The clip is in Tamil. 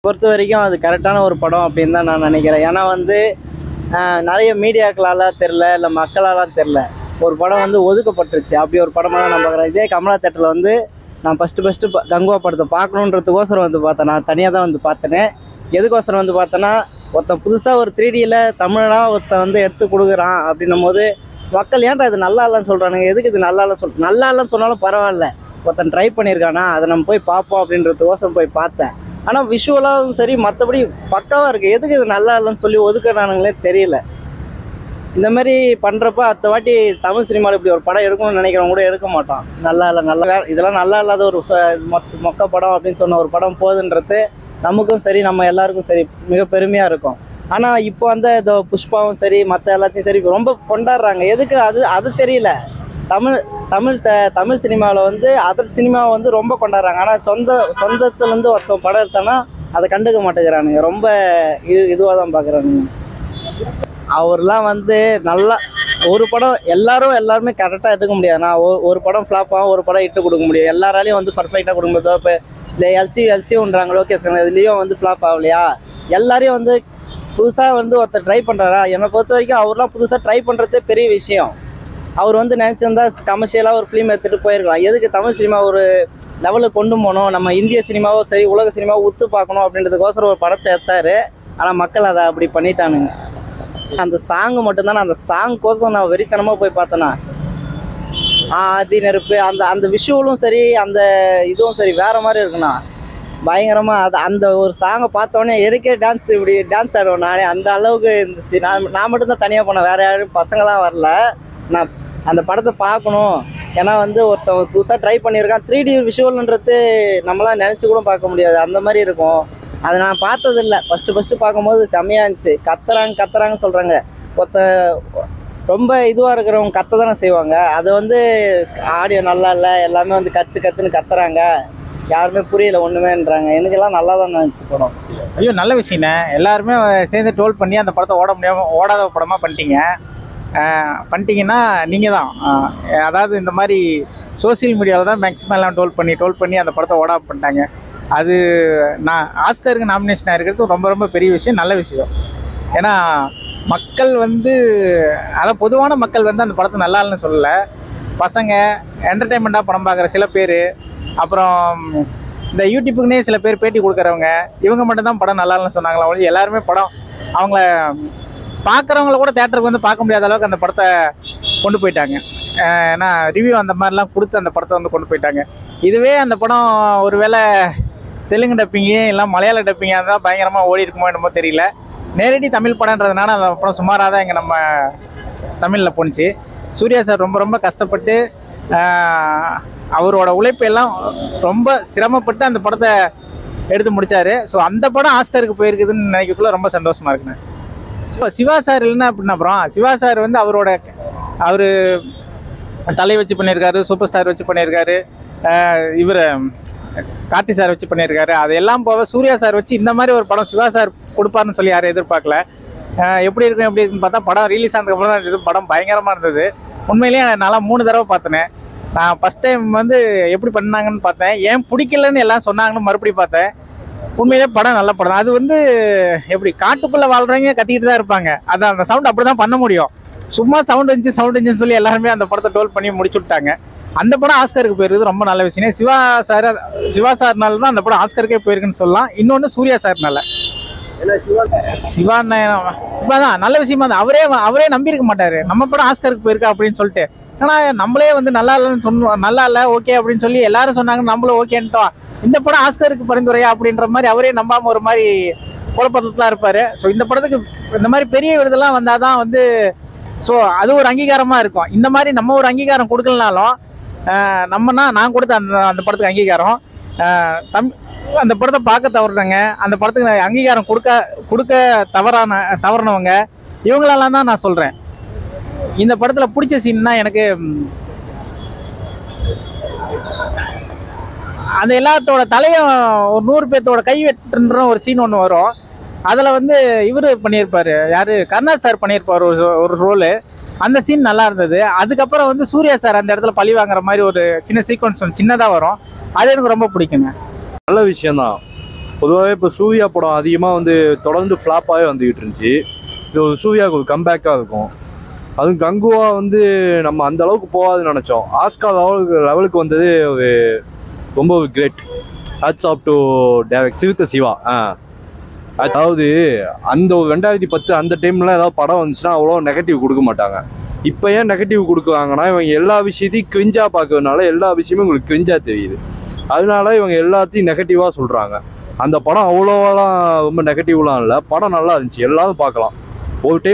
பொறுத்த வரைக்கும் அது கரெக்டான ஒரு படம் அப்படின்னு தான் நான் நினைக்கிறேன். ஏன்னா வந்து நிறைய மீடியாக்களால தெரில, இல்லை மக்களாலாம் தெரில, ஒரு படம் வந்து ஒதுக்கப்பட்டுருச்சு. அப்படி ஒரு படமாக தான் நான் பார்க்குறேன். இதே கமலா தேட்டரில் வந்து நான் ஃபஸ்ட்டு கங்குவா படத்தை பார்க்கணுன்றதுக்கோசரம் வந்து பார்த்தேன். நான் தனியாக தான் வந்து பார்த்தேனே. எதுக்கோசரம் வந்து பார்த்தேன்னா, ஒருத்தன் புதுசாக ஒரு 3Dயில் தமிழாக ஒருத்தன் வந்து எடுத்து கொடுக்குறான் அப்படின்னும் போது மக்கள் ஏன்டா இது நல்லா இல்லைன்னு சொல்கிறானுங்க, எதுக்கு இது நல்லா இல்லை நல்லா இல்லைன்னு சொன்னாலும் பரவாயில்ல, ஒருத்தன் ட்ரை பண்ணியிருக்கானா, அதை நம்ம போய் பார்ப்போம் அப்படின்றதுக்கோசரம் போய் பார்த்தேன். ஆனால் விஷுவலாகவும் சரி மற்றபடி பக்காவாக இருக்குது. எதுக்கு இது நல்லா இல்லைன்னு சொல்லி ஒதுக்குறானுங்களே தெரியல. இந்த மாதிரி பண்ணுறப்ப அடுத்த வாட்டி தமிழ் சினிமாவில் இப்படி ஒரு படம் எடுக்கணும்னு நினைக்கிறவங்க கூட எடுக்க மாட்டான். நல்லா இல்லை, நல்லா இதெல்லாம் நல்லா இல்லாத ஒரு மொக்க படம் அப்படின்னு சொன்ன ஒரு படம் போகுதுன்றது நமக்கும் சரி நம்ம எல்லாருக்கும் சரி மிக பெருமையாக இருக்கும். ஆனால் இப்போ அந்த இதோ புஷ்பாவும் சரி மற்ற எல்லாத்தையும் சரி ரொம்ப கொண்டாடுறாங்க. எதுக்கு அது தெரியல. தமிழ் சினிமாவில் வந்து அதர் சினிமாவை வந்து ரொம்ப கொண்டாடுறாங்க. ஆனால் சொந்தத்துலேருந்து ஒருத்தன் படம் எடுத்தானா அதை கண்டுக்க மாட்டேங்கிறானுங்க. ரொம்ப இதுவாக தான் பார்க்குறானுங்க. அவர்லாம் வந்து நல்லா ஒரு படம் எல்லாருமே கரெக்டாக எடுக்க முடியாது. நான் ஒரு படம் ஃப்ளாப் ஆகும், ஒரு படம் இட்டு கொடுக்க முடியும். எல்லாராலையும் வந்து பர்ஃபெக்டாக கொடுக்க முடியாது. இப்போ இல்லை எல்சியூன்றாங்க லோகேஷ் இதுலேயும் வந்து ஃப்ளாப் ஆகலையா, எல்லாரையும் வந்து புதுசாக வந்து ஒருத்தர் ட்ரை பண்ணுறாரா. என்னை பொறுத்த வரைக்கும் அவர்லாம் புதுசாக ட்ரை பண்ணுறதே பெரிய விஷயம். அவர் வந்து நினச்சிருந்தா கமர்ஷியலாக ஒரு ஃபிலிம் எடுத்துகிட்டு போயிருக்கலாம். எதுக்கு தமிழ் சினிமா ஒரு லெவலுக்கு கொண்டு போகணும், நம்ம இந்திய சினிமாவோ சரி உலக சினிமாவோ உத்து பார்க்கணும் அப்படின்றதுக்கோசரம் ஒரு படத்தை எடுத்தார். ஆனால் மக்கள் அதை அப்படி பண்ணிட்டானுங்க. அந்த சாங்கு மட்டும்தானே, அந்த சாங் கோசம் நான் வெறித்தனமாக போய் பார்த்தேன்னா ஆதி நெருப்பு அந்த விஷுவலும் சரி அந்த இதுவும் சரி வேறு மாதிரி இருக்குண்ணா. பயங்கரமாக அந்த ஒரு சாங்கை பார்த்தோன்னே எனக்கே இப்படி டான்ஸ் ஆடுவேன் நானே. அந்த அளவுக்கு இருந்துச்சு. நான் மட்டும்தான் தனியாக போனேன், வேறு யாரும் பசங்களாம் வரல. நான் அந்த படத்தை பார்க்கணும். ஏன்னா வந்து ஒருத்தன் புதுசாக ட்ரை பண்ணியிருக்கான். 3D விஷுவல்ன்றது நம்மளாம் நினச்சி கூட பார்க்க முடியாது, அந்த மாதிரி இருக்கும். அதை நான் பார்த்ததில்லை. ஃபஸ்ட்டு பார்க்கும்போது செம்மையாக இருந்துச்சு. கத்துறாங்கன்னு சொல்கிறாங்க. ரொம்ப இதுவாக இருக்கிறவங்க கத்த தானே செய்வாங்க. அது வந்து ஆடியோ நல்லா இல்லை, எல்லாமே வந்து கத்துன்னு கத்துறாங்க, யாருமே புரியல ஒன்றுமேன்றாங்க. எனக்கெல்லாம் நல்லா தான் இருந்துச்சு படம். ஐயோ நல்ல விஷயண்ணே. எல்லாருமே சேர்ந்து டோல் பண்ணி அந்த படத்தை ஓடாத படமாக பண்ணிட்டீங்கன்னா நீங்கள் தான். அதாவது இந்த மாதிரி சோசியல் மீடியாவில் தான் மேக்ஸிமம் எல்லாம் டோல் பண்ணி அந்த படத்தை ஓடாம பண்ணிட்டாங்க. அது நான் ஆஸ்கருக்கு நாமினேஷன் ஆகிருக்கிறது ரொம்ப ரொம்ப பெரிய விஷயம், நல்ல விஷயம். ஏன்னா மக்கள் வந்து அதாவது பொதுவான மக்கள் வந்து அந்த படத்தை நல்லா இல்லைன்னு சொல்லலை. பசங்க என்டர்டெயின்மெண்ட்டாக படம் பார்க்குற சில பேர், அப்புறம் இந்த யூடியூப்புக்குன்னே சில பேர் பேட்டி கொடுக்குறவங்க, இவங்க மட்டும்தான் படம் நல்லா இல்லைன்னு சொன்னாங்களா. அவங்க எல்லாருமே படம் அவங்கள பார்க்குறவங்கள கூட தேட்டருக்கு வந்து பார்க்க முடியாத அளவுக்கு அந்த படத்தை கொண்டு போயிட்டாங்க. ஏன்னா ரிவ்யூ அந்த மாதிரிலாம் கொடுத்து அந்த படத்தை வந்து கொண்டு போயிட்டாங்க. இதுவே அந்த படம் ஒரு வேளை தெலுங்கு டப்பிங்கு இல்லை மலையாள டப்பிங்காக இருந்தால் பயங்கரமாக ஓடி இருக்குமோ என்னமோ தெரியல. நேரடி தமிழ் படம்ன்றதுனால அந்த படம் சுமாராக தான் இங்கே நம்ம தமிழில் போணுச்சு. சூர்யா சார் ரொம்ப ரொம்ப கஷ்டப்பட்டு அவரோட உழைப்பெல்லாம் ரொம்ப சிரமப்பட்டு அந்த படத்தை எடுத்து முடித்தார். ஸோ அந்த படம் ஆஸ்கருக்கு போயிருக்குதுன்னு நினைக்கக்குள்ள ரொம்ப சந்தோஷமாக இருக்குண்ணே. இப்போ சிவா சார் இல்லைன்னா அப்படின்னா அப்புறம் சிவா சார் வந்து அவர் தலை வச்சு பண்ணியிருக்காரு, சூப்பர் ஸ்டார் வச்சு பண்ணியிருக்காரு, இவர் கார்த்தி சார் வச்சு பண்ணியிருக்காரு. அதெல்லாம் போக சூர்யா சார் வச்சு இந்த மாதிரி ஒரு படம் சிவா சார் கொடுப்பாருன்னு சொல்லி யாரும் எதிர்பார்க்கல. எப்படி இருக்குன்னு பார்த்தா படம் ரிலீஸ் ஆனதுக்கப்புறம் தான் இருந்தது. படம் பயங்கரமாக இருந்தது. உண்மையிலேயே நல்லா 3 தடவை பார்த்தேன். நான் ஃபஸ்ட் டைம் வந்து எப்படி பண்ணாங்கன்னு பார்த்தேன், ஏன் பிடிக்கலன்னு எல்லாம் சொன்னாங்கன்னு மறுபடியும் பார்த்தேன். உண்மையிலே படம் நல்ல படம். அது வந்து எப்படி காட்டுக்குள்ளே வாழ்கிறவங்க கத்திக்கிட்டு தான் இருப்பாங்க, அதான் அந்த சவுண்ட் அப்படி தான் பண்ண முடியும். சும்மா சவுண்ட் இருந்துச்சு சொல்லி எல்லாருமே அந்த படத்தை டோல் பண்ணி முடிச்சு விட்டாங்க. அந்த படம் ஆஸ்கருக்கு போயிருக்குது, ரொம்ப நல்ல விஷயம். சிவா சார்னால தான் அந்த படம் ஆஸ்கருக்கே போயிருக்குன்னு சொல்லலாம். இன்னொன்று சூர்யா சார்னால. சிவாதான் நல்ல விஷயமா தான். அவரே நம்பியிருக்க மாட்டாரு நம்ம படம் ஆஸ்கருக்கு போயிருக்கா அப்படின்னு சொல்லிட்டு. ஆனால் நம்மளே வந்து நல்லா இல்லைன்னு சொன்னோம், நல்லா இல்லை ஓகே அப்படின்னு சொல்லி எல்லாரும் சொன்னாங்க, நம்மளும் ஓகேன்ட்டோம். இந்த படம் ஆஸ்கருக்கு பரிந்துரையா அப்படின்ற மாதிரி அவரே நம்பாம ஒரு மாதிரி குழப்பத்தில் தான் இருப்பாரு. ஸோ இந்த படத்துக்கு இந்த மாதிரி பெரிய விருதெல்லாம் வந்தால் தான் வந்து ஸோ அது ஒரு அங்கீகாரமாக இருக்கும். இந்த மாதிரி நம்ம ஒரு அங்கீகாரம் கொடுக்கலனாலும் நான் கொடுத்த அந்த படத்துக்கு அங்கீகாரம் அந்த படத்தை பார்க்க தவறுறாங்க, அந்த படத்துக்கு அங்கீகாரம் கொடுக்க தவறினவங்க இவங்களெல்லாம் தான் நான் சொல்கிறேன். இந்த படத்தில் பிடிச்ச சீன்னா எனக்கு அந்த எல்லாத்தோட தலையும் ஒரு 100 பேர்த்தோட கை வெட்டுன்ற ஒரு சீன் ஒன்று வரும். அதில் வந்து இவர் பண்ணியிருப்பார், யார் கருணாஸ் சார் பண்ணியிருப்பார் ஒரு ரோலு. அந்த சீன் நல்லா இருந்தது. அதுக்கப்புறம் வந்து சூர்யா சார் அந்த இடத்துல பழி வாங்குற மாதிரி ஒரு சின்ன சீக்வன்ஸ் சின்னதாக வரும். அது எனக்கு ரொம்ப பிடிக்குங்க. நல்ல விஷயம்தான். பொதுவாகவே இப்போ சூர்யா படம் அதிகமாக வந்து தொடர்ந்து ஃப்ளாப்பாகவே வந்துக்கிட்டு இருந்துச்சு. இது ஒரு சூர்யாவுக்கு ஒரு கம்பேக்காக இருக்கும். அதுவும் கங்குவா வந்து நம்ம அந்த அளவுக்கு போகாதுன்னு நினச்சோம். ஆஸ்கார் லெவலுக்கு வந்தது ஒரு ரொம்ப great. Hats off to direct Siruthai Siva. அதாவது அந்த ஒரு 2010 அந்த டைம்லாம் ஏதாவது படம் வந்துச்சுன்னா அவ்வளோ நெகட்டிவ் கொடுக்க மாட்டாங்க. இப்போ ஏன் நெகட்டிவ் கொடுக்குறாங்கன்னா, இவங்க எல்லா விஷயத்தையும் கிரிஞ்சாக பார்க்கறதுனால எல்லா விஷயமும் உங்களுக்கு கிரிஞ்சாக தெரியுது. அதனால இவங்க எல்லாத்தையும் நெகட்டிவாக சொல்கிறாங்க. அந்த படம் அவ்வளோவெல்லாம் ரொம்ப நெகட்டிவ்லாம் இல்லை. படம் நல்லா இருந்துச்சு, எல்லாரும் பார்க்கலாம். ஒரு டைம்